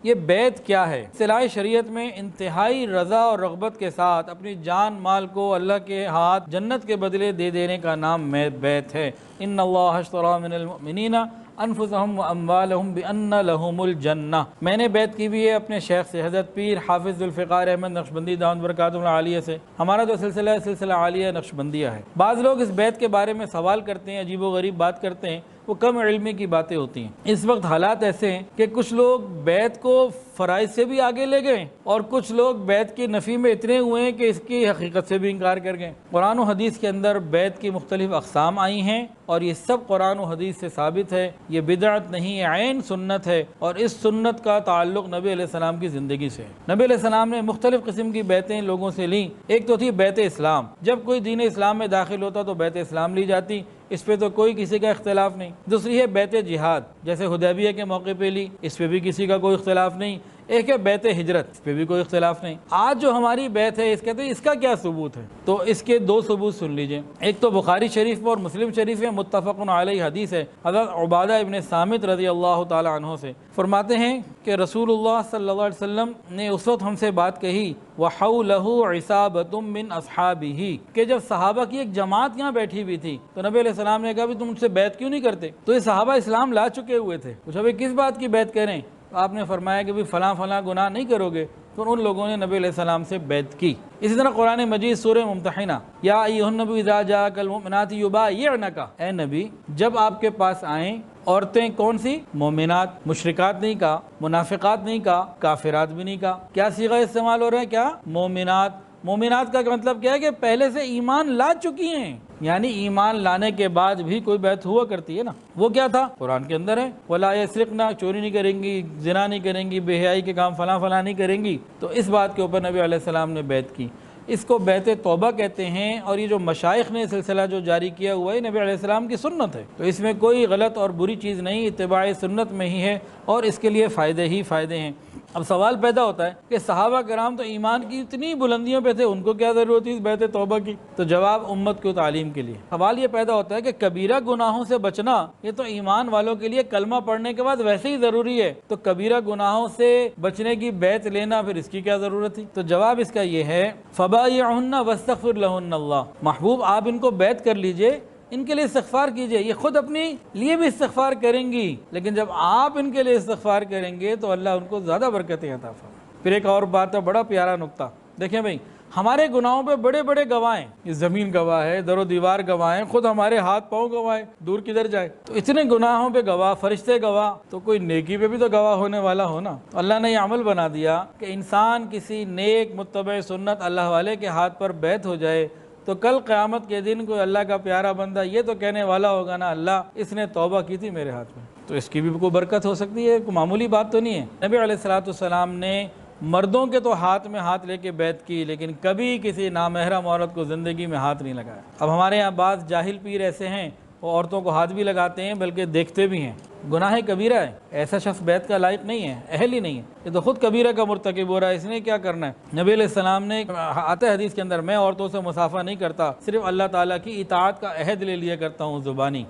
یہ بیعت کیا ہے؟ اصطلاح شریعت میں انتہائی رضا اور رغبت کے ساتھ اپنی جان مال کو اللہ کے ہاتھ جنت کے بدلے دے دینے کا نام بیعت ہے۔ ان اللہ اشتری من المؤمنین انفسهم واموالهم بان لهم الجنہ۔ میں نے بیعت کی بھی ہے اپنے شیخ سے، حضرت پیر حافظ ذوالفقار احمد نقشبندی دامت برکاتہ العالیہ سے۔ ہمارا جو سلسلہ عالیہ نقشبندیہ ہے۔ بعض لوگ اس بیعت کے بارے میں سوال کرتے ہیں، عجیب و غریب بات کرتے ہیں، وہ کم علمی کی باتیں ہوتی ہیں۔ اس وقت حالات ایسے ہیں کہ کچھ لوگ بیعت کو فرائض سے بھی آگے لے گئے اور کچھ لوگ بیعت کی نفی میں اتنے ہوئے ہیں کہ اس کی حقیقت سے بھی انکار کر گئے۔ قرآن و حدیث کے اندر بیعت کی مختلف اقسام آئی ہیں اور یہ سب قرآن و حدیث سے ثابت ہے۔ یہ بدعت نہیں، عین سنت ہے، اور اس سنت کا تعلق نبی علیہ السلام کی زندگی سے ہے۔ نبی علیہ السلام نے مختلف قسم کی بیعتیں لوگوں سے لیں۔ ایک تو تھی بیعت اسلام، جب کوئی دین اسلام میں داخل ہوتا تو بیعت اسلام لی جاتی، اس پہ تو کوئی کسی کا اختلاف نہیں۔ دوسری ہے بیعت جہاد، جیسے حدیبیہ کے موقع پہ لی، اس پہ بھی کسی کا کوئی اختلاف نہیں۔ ایک ہے بیعت ہجرت، اس پہ بھی کوئی اختلاف نہیں۔ آج جو ہماری بیعت ہے، اس کہتے ہیں اس کا کیا ثبوت ہے؟ تو اس کے دو ثبوت سن لیجئے۔ ایک تو بخاری شریف میں اور مسلم شریف میں متفق علیہ حدیث ہے، حضرت عبادہ ابن صامت رضی اللہ تعالی عنہ سے فرماتے ہیں کہ رسول اللہ صلی اللہ علیہ وسلم نے اس وقت ہم سے بات کہی وَحَوْلَهُ عِصَابَةٌ مِّنْ أَصْحَابِهِ، کہ جب صحابہ کی ایک جماعت یہاں بیٹھی ہوئی تھی تو نبی علیہ السلام نے کہا بھی تم مجھ سے بیعت کیوں نہیں کرتے؟ تو یہ صحابہ اسلام لا چکے ہوئے تھے، پوچھا بھئی کس بات کی بیعت کریں؟ تو آپ نے فرمایا کہ بھی فلاں فلاں گناہ نہیں کرو گے۔ تو ان لوگوں نے نبی علیہ السلام سے بیعت کی۔ اسی طرح قرآن مجید سورہ ممتحنہ، یا ایھا النبی اذا جاءک المؤمنات یبایعنک، اے نبی جب آپ کے پاس آئیں عورتیں، کون سی؟ مومنات، مشرکات نہیں کہا، منافقات نہیں کہا، کافرات بھی نہیں کہا، کیا صیغہ استعمال ہو رہا ہے؟ کیا؟ مومنات۔ مومنات کا مطلب کیا ہے کہ پہلے سے ایمان لا چکی ہیں، یعنی ایمان لانے کے بعد بھی کوئی بیعت ہوا کرتی ہے نا۔ وہ کیا تھا؟ قرآن کے اندر ہے، وَلَا يَسْرِقْنَا، چوری نہیں کریں گی، زنا نہیں کریں گی، بے حیائی کے کام فلاں فلاں نہیں کریں گی۔ تو اس بات کے اوپر نبی علیہ السلام نے بیعت کی۔ اس کو بیعت توبہ کہتے ہیں، اور یہ جو مشائخ نے سلسلہ جو جاری کیا ہوا ہے نبی علیہ السلام کی سنت ہے، تو اس میں کوئی غلط اور بری چیز نہیں، اتباع سنت میں ہی ہے، اور اس کے لیے فائدے ہی فائدے ہیں۔ اب سوال پیدا ہوتا ہے کہ صحابہ کرام تو ایمان کی اتنی بلندیوں پہ تھے، ان کو کیا ضرورت تھی اس بیعت توبہ کی؟ تو جواب امت کو تعلیم کے لیے۔ سوال یہ پیدا ہوتا ہے کہ کبیرہ گناہوں سے بچنا یہ تو ایمان والوں کے لیے کلمہ پڑھنے کے بعد ویسے ہی ضروری ہے، تو کبیرہ گناہوں سے بچنے کی بیعت لینا پھر اس کی کیا ضرورت تھی؟ تو جواب اس کا یہ ہے، فبایعہن واستغفر لہن اللہ، محبوب آپ ان کو بیعت کر لیجئے، ان کے لیے استغفار کیجئے، یہ خود اپنے لیے بھی استغفار کریں گی، لیکن جب آپ ان کے لیے استغفار کریں گے تو اللہ ان کو زیادہ برکتیں عطا فرمائے۔ پھر ایک اور بات ہے، بڑا پیارا نقطہ دیکھیں بھائی، ہمارے گناہوں پہ بڑے بڑے گواہ ہیں، یہ زمین گواہ ہے، در و دیوار گواہ ہیں، خود ہمارے ہاتھ پاؤں گواہ ہیں، دور کدھر جائے؟ تو اتنے گناہوں پہ گواہ، فرشتے گواہ، تو کوئی نیکی پہ بھی تو گواہ ہونے والا ہو نا۔ تو اللہ نے یہ عمل بنا دیا کہ انسان کسی نیک متبع سنت اللہ والے کے ہاتھ پر بیعت ہو جائے تو کل قیامت کے دن کوئی اللہ کا پیارا بندہ یہ تو کہنے والا ہوگا نا، اللہ اس نے توبہ کی تھی میرے ہاتھ میں، تو اس کی بھی کوئی برکت ہو سکتی ہے، کوئی معمولی بات تو نہیں ہے۔ نبی علیہ السلام نے مردوں کے تو ہاتھ میں ہاتھ لے کے بیعت کی، لیکن کبھی کسی نامحرم عورت کو زندگی میں ہاتھ نہیں لگایا۔ اب ہمارے یہاں بعض جاہل پیر ایسے ہیں، وہ عورتوں کو ہاتھ بھی لگاتے ہیں بلکہ دیکھتے بھی ہیں، گناہ کبیرہ ہے، ایسا شخص بیعت کا لائق نہیں ہے، اہل ہی نہیں ہے، یہ تو خود کبیرہ کا مرتکب ہو رہا ہے، اس نے کیا کرنا ہے؟ نبی علیہ السلام نے آتا ہے حدیث کے اندر، میں عورتوں سے مصافحہ نہیں کرتا، صرف اللہ تعالیٰ کی اطاعت کا عہد لے لیا کرتا ہوں زبانی۔